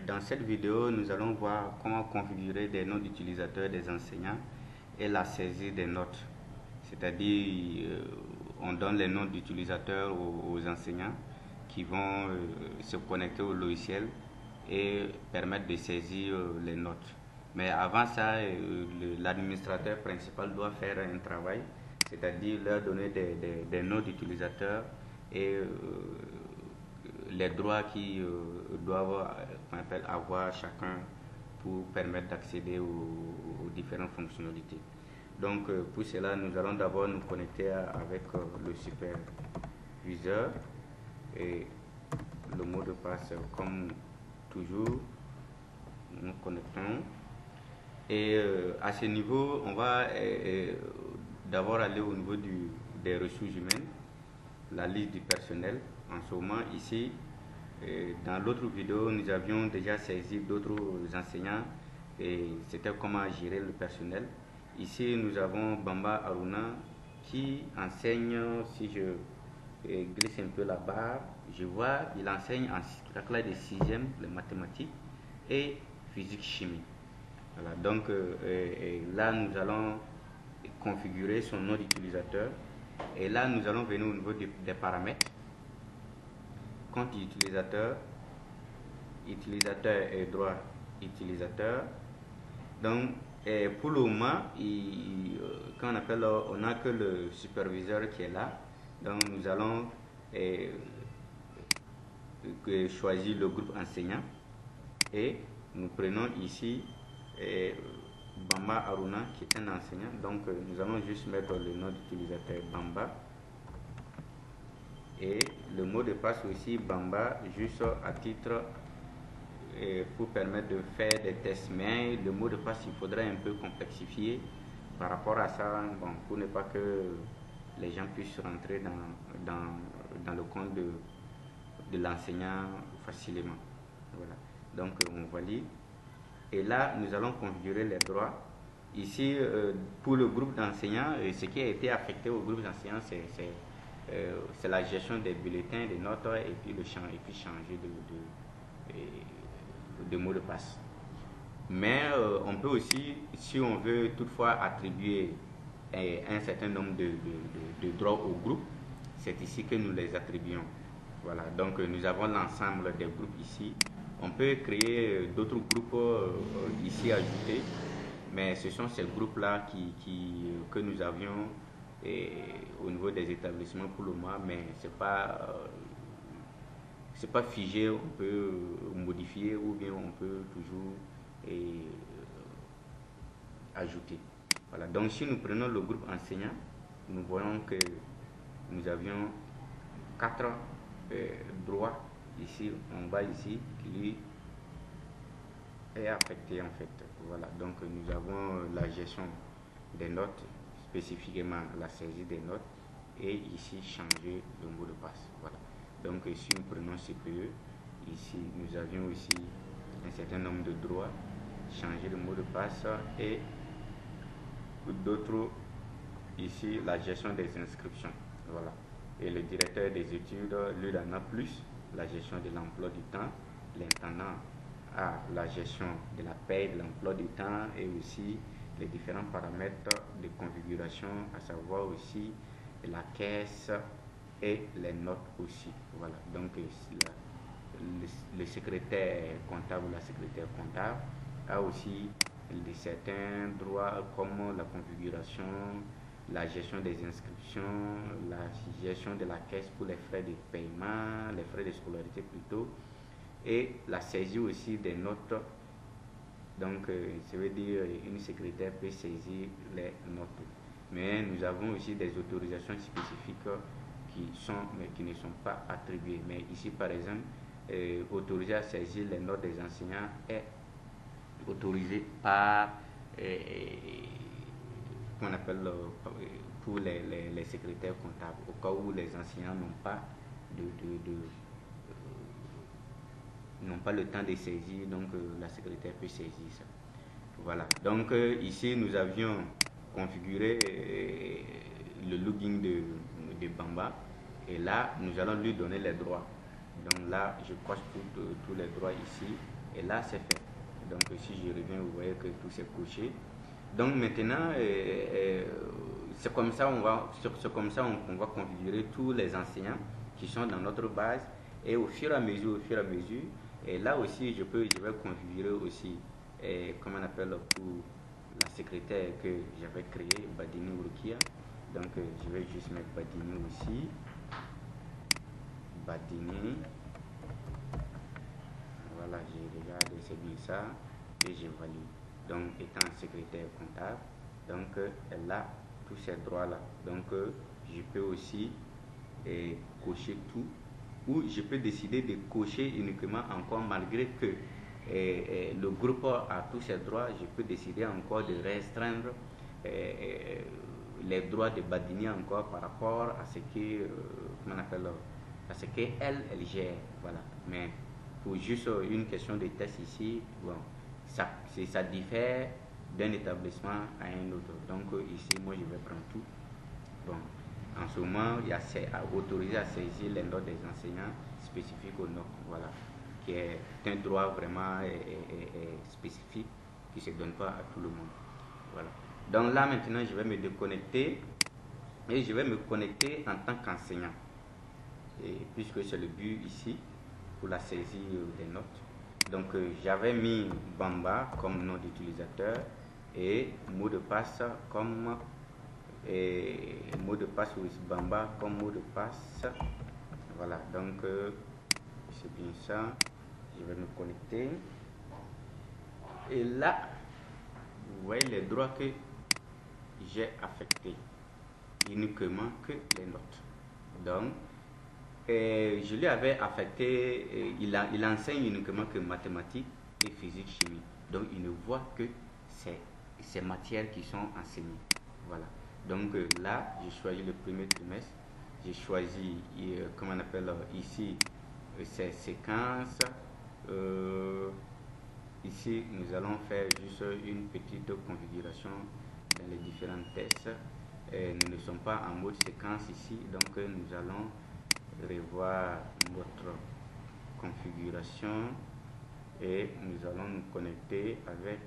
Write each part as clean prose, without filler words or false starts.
Dans cette vidéo, nous allons voir comment configurer des noms d'utilisateurs des enseignants et la saisie des notes. C'est-à-dire, on donne les noms d'utilisateurs aux enseignants qui vont se connecter au logiciel et permettre de saisir les notes. Mais avant ça, l'administrateur principal doit faire un travail, c'est-à-dire leur donner des noms d'utilisateurs et les droits qui doivent avoir chacun pour permettre d'accéder aux différentes fonctionnalités. Donc pour cela, nous allons d'abord nous connecter avec le superviseur et le mot de passe comme toujours. Nous connectons et à ce niveau, on va d'abord aller au niveau des ressources humaines, la liste du personnel. En ce moment, ici, dans l'autre vidéo, nous avions déjà saisi d'autres enseignants et c'était comment gérer le personnel. Ici, nous avons Bamba Aruna qui enseigne, si je glisse un peu la barre, je vois, il enseigne en la classe de 6e, les mathématiques et physique-chimie. Voilà, donc là, nous allons configurer son nom d'utilisateur et là, nous allons venir au niveau des paramètres. Compte utilisateur, utilisateur et droit utilisateur. Donc, pour le moment, quand on n'a que le superviseur qui est là. Donc, nous allons choisir le groupe enseignant et nous prenons ici Bamba Aruna qui est un enseignant. Donc, nous allons juste mettre le nom d'utilisateur Bamba. Et le mot de passe aussi Bamba, juste à titre pour permettre de faire des tests. Mais le mot de passe, il faudrait un peu complexifier par rapport à ça, bon, pour ne pas que les gens puissent rentrer dans le compte de l'enseignant facilement. Voilà. Donc on valide. Et là, nous allons configurer les droits. Ici, pour le groupe d'enseignants, ce qui a été affecté au groupe d'enseignants, c'est la gestion des bulletins, des notes et puis changer de mot de passe. Mais on peut aussi, si on veut toutefois attribuer un certain nombre de droits au groupe, c'est ici que nous les attribuons. Voilà, donc nous avons l'ensemble des groupes ici. On peut créer d'autres groupes ici ajoutés, mais ce sont ces groupes-là que nous avions au niveau des établissements pour le moment, mais c'est pas figé, on peut modifier ou bien on peut toujours ajouter. Voilà, donc si nous prenons le groupe enseignant, nous voyons que nous avions 4 droits ici, en bas ici, qui lui est affecté en fait. Voilà, donc nous avons la gestion des notes, spécifiquement la saisie des notes, et ici changer le mot de passe. Voilà. Donc si nous prenons CPE, ici nous avions aussi un certain nombre de droits, changer le mot de passe et d'autres ici la gestion des inscriptions. Voilà. Et le directeur des études, lui en a plus, la gestion de l'emploi du temps, l'intendant a la gestion de la paie, de l'emploi du temps et aussi les différents paramètres de configuration, à savoir aussi la caisse et les notes aussi. Voilà, donc le secrétaire comptable ou la secrétaire comptable a aussi certains droits comme la configuration, la gestion des inscriptions, la gestion de la caisse pour les frais de paiement, les frais de scolarité plutôt, et la saisie aussi des notes. Donc, ça veut dire une secrétaire peut saisir les notes. Mais nous avons aussi des autorisations spécifiques qui ne sont pas attribuées. Mais ici, par exemple, autorisé à saisir les notes des enseignants est autorisé par qu'on appelle pour les secrétaires comptables, au cas où les enseignants n'ont pas n'ont pas le temps de saisir, donc la secrétaire peut saisir ça. Voilà, donc ici nous avions configuré le login de Bamba et là nous allons lui donner les droits. Donc là, je coche tous les droits ici. Et là, c'est fait. Donc si je reviens, vous voyez que tout s'est coché. Donc maintenant, c'est comme ça, on va configurer tous les enseignants qui sont dans notre base. Et au fur et à mesure, et là aussi, je vais configurer aussi, comment on appelle, pour la secrétaire que j'avais créée, Badini Urukia. Donc je vais juste mettre Badini aussi. Badini. Voilà, j'ai regardé, c'est bien ça. Et j'ai validé. Donc étant secrétaire comptable, donc elle a tous ces droits là. Donc je peux aussi cocher tout, ou je peux décider de cocher uniquement encore, malgré que le groupe a tous ses droits, je peux décider encore de restreindre les droits de Badini encore par rapport à ce que comment on appelle, à ce qu'elle gère. Voilà. Mais pour juste une question de test ici, bon, ça diffère d'un établissement à un autre. Donc ici, moi je vais prendre tout. Bon, en ce moment, il y a autorisé à saisir les notes des enseignants spécifiques aux notes. Voilà, qui est un droit vraiment spécifique qui ne se donne pas à tout le monde. Voilà. Donc là maintenant, je vais me déconnecter et je vais me connecter en tant qu'enseignant. Et puisque c'est le but ici pour la saisie des notes. Donc j'avais mis Bamba comme nom d'utilisateur et mot de passe comme mot de passe with Bamba comme mot de passe. Voilà, donc c'est bien ça. Je vais me connecter. Et là, vous voyez les droits que j'ai affectés, uniquement que les notes. Donc je lui avais affecté, il enseigne uniquement que mathématiques et physique, chimie. Donc il ne voit que ces matières qui sont enseignées. Voilà. Donc là, j'ai choisi le premier trimestre. J'ai choisi, comment on appelle ici, ces séquences. Ici, nous allons faire juste une petite configuration dans les différents tests. Nous ne sommes pas en mode séquence ici, donc nous allons revoir notre configuration et nous allons nous connecter avec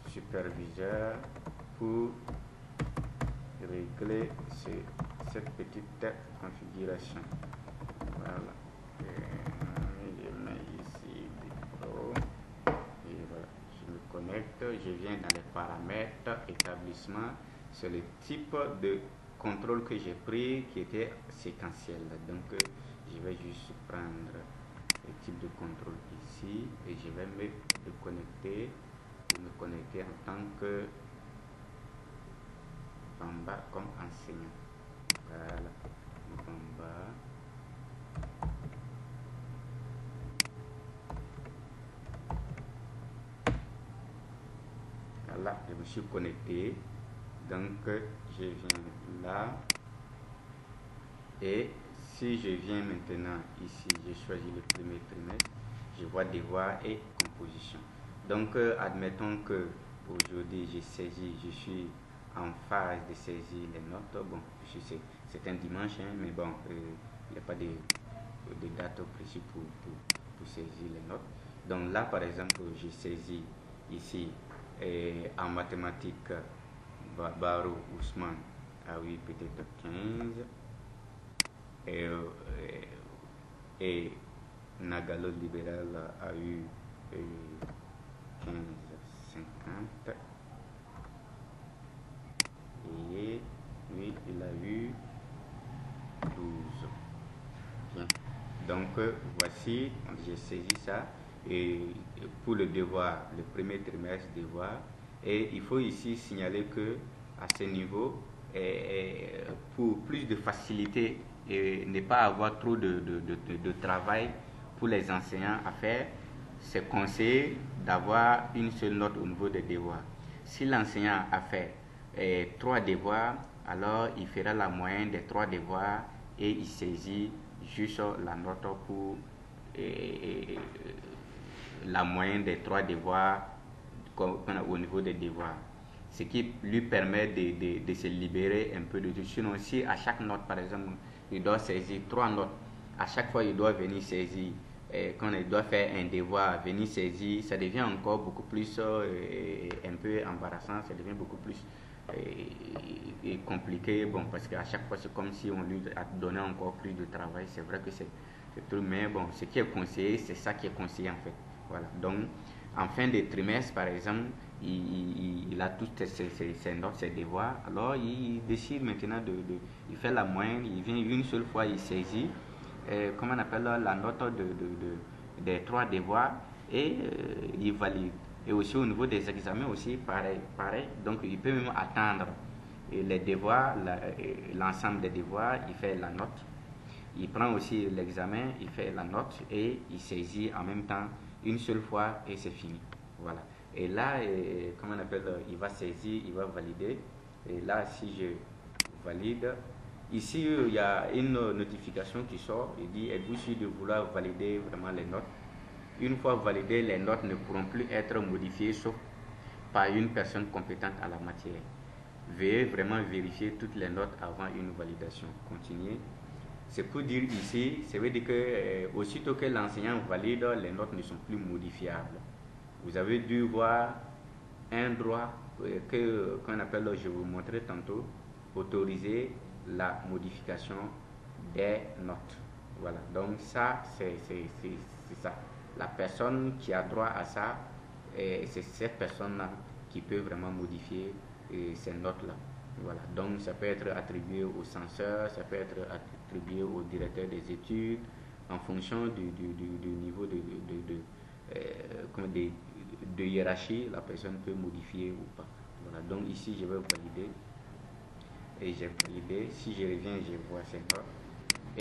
superviseur pour régler cette petite configuration. Voilà. Je mets ici Pro et voilà. Je me connecte, je viens dans les paramètres établissement. C'est le type de contrôle que j'ai pris qui était séquentiel. Donc je vais juste prendre le type de contrôle ici et je vais me connecter en tant que Bamba comme enseignant. Voilà, Bamba. Voilà, je me suis connecté. Donc je viens là et si je viens maintenant ici, je choisis le premier trimestre, je vois devoir et composition. Donc admettons que aujourd'hui j'ai saisi, je suis en phase de saisir les notes. Bon, c'est un dimanche, hein, mais bon, il n'y a pas de date précise pour saisir les notes. Donc là par exemple, j'ai saisi ici en mathématiques Barou Ousmane a eu peut-être 15 et Nagalo Libéral a eu 15,50 et lui il a eu 12. Bien. Donc voici, j'ai saisi ça et pour le devoir, le premier trimestre devoir. Et il faut ici signaler que à ce niveau, pour plus de facilité et ne pas avoir trop de travail pour les enseignants à faire, c'est conseillé d'avoir une seule note au niveau des devoirs. Si l'enseignant a fait 3 devoirs, alors il fera la moyenne des 3 devoirs et il saisit juste la note pour la moyenne des 3 devoirs au niveau des devoirs, ce qui lui permet de se libérer un peu de tout. Sinon, si à chaque note, par exemple, il doit saisir 3 notes, à chaque fois il doit venir saisir. Et quand il doit faire un devoir, venir saisir, ça devient encore beaucoup plus un peu embarrassant, ça devient beaucoup plus compliqué. Bon, parce qu'à chaque fois c'est comme si on lui a donné encore plus de travail. C'est vrai que c'est tout, mais bon, ce qui est conseillé, c'est ça qui est conseillé en fait. Voilà. Donc, en fin de trimestre, par exemple, il a toutes ses notes, ses devoirs. Alors, il décide maintenant il fait la moyenne, il vient une seule fois, il saisit, comment on appelle la note des 3 devoirs et il valide. Et aussi au niveau des examens aussi, pareil. Donc, il peut même attendre les devoirs, l'ensemble des devoirs, il fait la note. Il prend aussi l'examen, il fait la note et il saisit en même temps une seule fois et c'est fini. Voilà. Et là, comment on appelle, il va saisir, il va valider. Et là, si je valide, ici, il y a une notification qui sort. Il dit, êtes-vous sûr de vouloir valider vraiment les notes? Une fois validées, les notes ne pourront plus être modifiées sauf par une personne compétente à la matière. Veuillez vraiment vérifier toutes les notes avant une validation. Continuez. C'est pour dire ici, ça veut dire que aussitôt que l'enseignant valide, les notes ne sont plus modifiables. Vous avez dû voir un droit qu'on appelle, je vais vous montrer tantôt, autoriser la modification des notes. Voilà, donc ça, c'est ça. La personne qui a droit à ça, c'est cette personne-là qui peut vraiment modifier ces notes-là. Voilà, donc ça peut être attribué au censeur, ça peut être attribué au directeur des études, en fonction du niveau de hiérarchie, la personne peut modifier ou pas. Voilà, donc ici je vais valider et j'ai validé. Si je reviens, je vois ces notes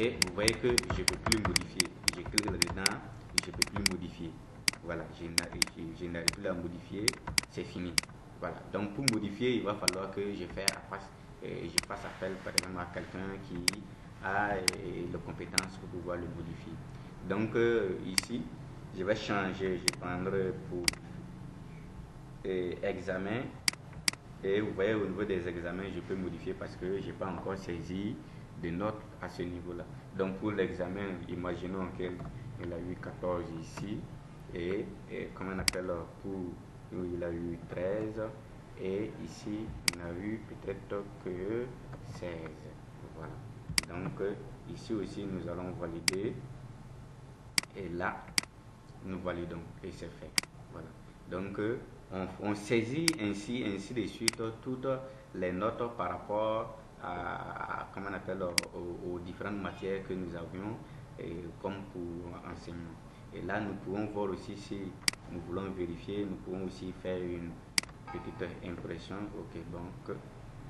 et vous voyez que je ne peux plus modifier. Je clique là-dedans, je ne peux plus modifier. Voilà, je n'arrive plus à modifier, c'est fini. Voilà, donc pour modifier, il va falloir que je fasse appel par exemple à quelqu'un qui a les compétences pour pouvoir le modifier. Donc ici, je vais changer, je vais prendre pour examen et vous voyez au niveau des examens, je peux modifier parce que je n'ai pas encore saisi de notes à ce niveau-là. Donc pour l'examen, imaginons qu'il a eu 14 ici et comment on appelle pour il a eu 13 et ici il a eu peut-être que 16. Voilà. Donc ici aussi nous allons valider et là nous validons et c'est fait. Voilà. Donc on saisit ainsi de suite toutes les notes par rapport à comment on appelle aux différentes matières que nous avions comme pour enseignement. Et là nous pouvons voir aussi si nous voulons vérifier, nous pouvons aussi faire une petite impression. Ok, donc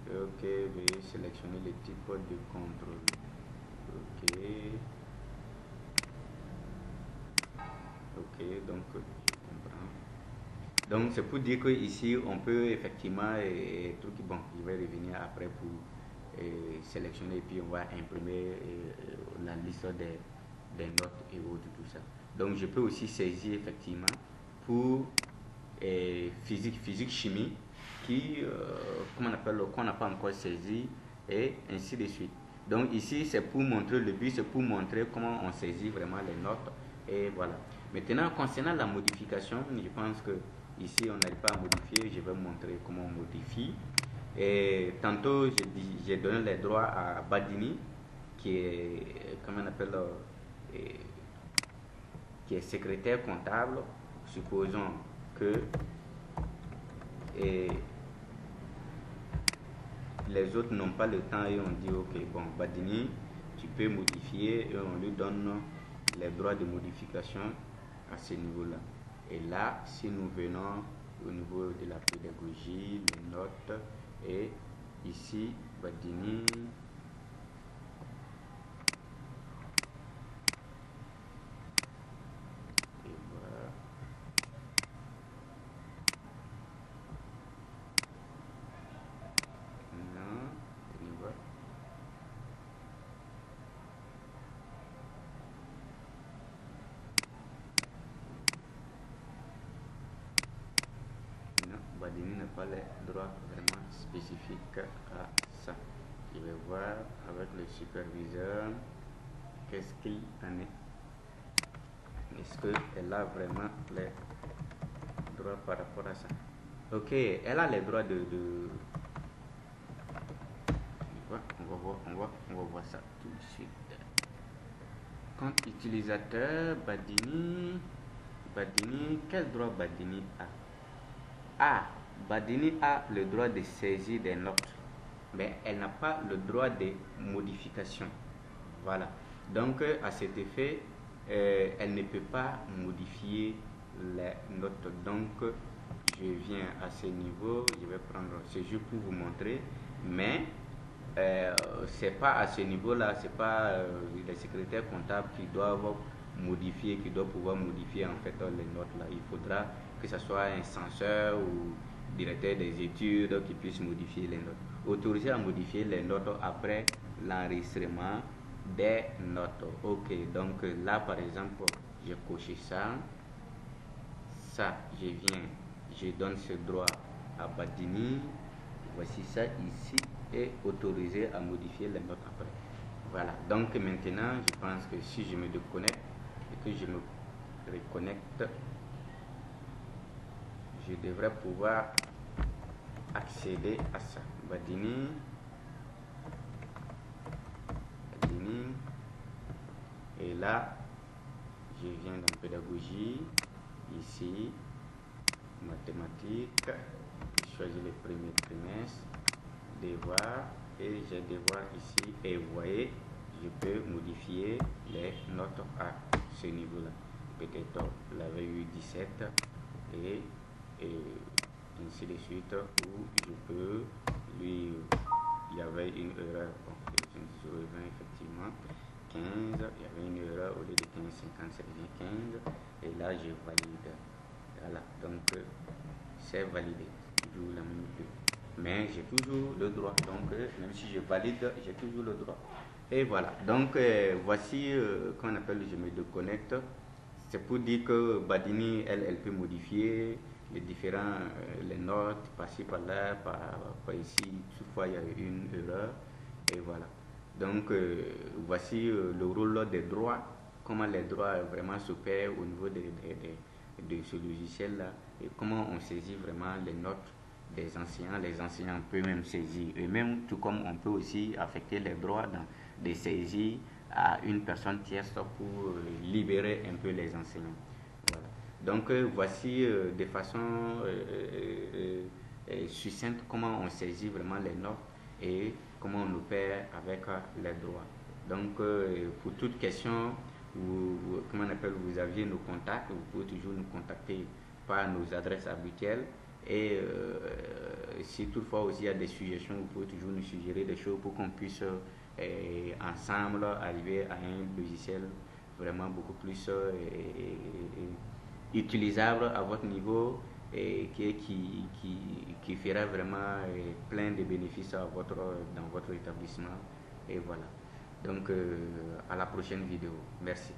ok, veuillez sélectionner le type de contrôle. Ok. Ok, donc je comprends. Donc c'est pour dire que ici on peut effectivement bon, je vais revenir après pour sélectionner et puis on va imprimer la liste des notes et autres tout ça. Donc je peux aussi saisir effectivement pour physique chimie qui comment on appelle, qu'on n'a pas encore saisi et ainsi de suite. Donc ici c'est pour montrer, le but c'est pour montrer comment on saisit vraiment les notes et voilà. Maintenant concernant la modification, je pense que ici on n'arrive pas à modifier, je vais montrer comment on modifie. Et tantôt j'ai donné les droits à Badini qui est comment on appelle qui est secrétaire comptable. Supposons que les autres n'ont pas le temps et on dit ok, bon Badini tu peux modifier et on lui donne les droits de modification à ce niveau là. Et là si nous venons au niveau de la pédagogie, les notes et ici Badini et voilà. Non, on y va. Badini n'a pas les droits vraiment spécifiques à ça. Je vais voir avec le superviseur. Qu'est-ce qu'il en est? Est-ce qu'elle a vraiment les droits par rapport à ça? Ok, elle a les droits de... On va voir ça tout de suite. Compte utilisateur, Badini, quel droit Badini a? Ah, Badini a le droit de saisir des notes, mais elle n'a pas le droit de modification. Voilà. Donc, à cet effet, elle ne peut pas modifier les notes. Donc, je viens à ce niveau, je vais prendre ce jeu pour vous montrer, mais c'est pas à ce niveau-là, c'est pas les secrétaires comptables qui doivent modifier, qui doivent pouvoir modifier en fait les notes là. Il faudra que ce soit un censeur ou directeur des études qui puisse modifier les notes. Autorisé à modifier les notes après l'enregistrement des notes. Ok, donc là par exemple, j'ai coché ça. Ça, je donne ce droit à Badini. Voici ça ici est autorisé à modifier les notes après. Voilà, donc maintenant je pense que si je me déconnecte et que je me reconnecte, je devrais pouvoir accéder à ça. Badini, et là je viens dans pédagogie, ici mathématiques, je choisis le premier trimestre, devoir, et j'ai devoir ici, et vous voyez, je peux modifier les notes à ce niveau là. Peut-être il avait eu 17 et ainsi de suite, où je peux lui, il y avait une erreur, bon, je reviens effectivement 15, il y avait une erreur, au lieu de 15 50 c'est bien 15, et là je valide. Voilà, donc c'est validé, toujours la même chose. Mais j'ai toujours le droit, donc même si je valide, j'ai toujours le droit. Et voilà, donc voici qu'on appelle je me déconnecte. C'est pour dire que Badini, elle peut modifier les différents, les notes, par-ci, par-là, par ici. Toutefois, il y a une erreur. Et voilà. Donc, voici le rôle des droits, comment les droits vraiment s'opèrent au niveau de ce logiciel-là, et comment on saisit vraiment les notes des enseignants. Les enseignants peuvent même saisir eux-mêmes, tout comme on peut aussi affecter les droits dans des saisies à une personne tierce pour libérer un peu les enseignants. Voilà. Donc voici de façon succincte comment on saisit vraiment les notes et comment on opère avec les droits. Donc pour toute question, comment on appelle, vous aviez nos contacts, vous pouvez toujours nous contacter par nos adresses habituelles. Et si toutefois aussi il y a des suggestions, vous pouvez toujours nous suggérer des choses pour qu'on puisse ensemble arriver à un logiciel vraiment beaucoup plus utilisable à votre niveau et qui fera vraiment plein de bénéfices dans votre établissement. Et voilà. Donc à la prochaine vidéo. Merci.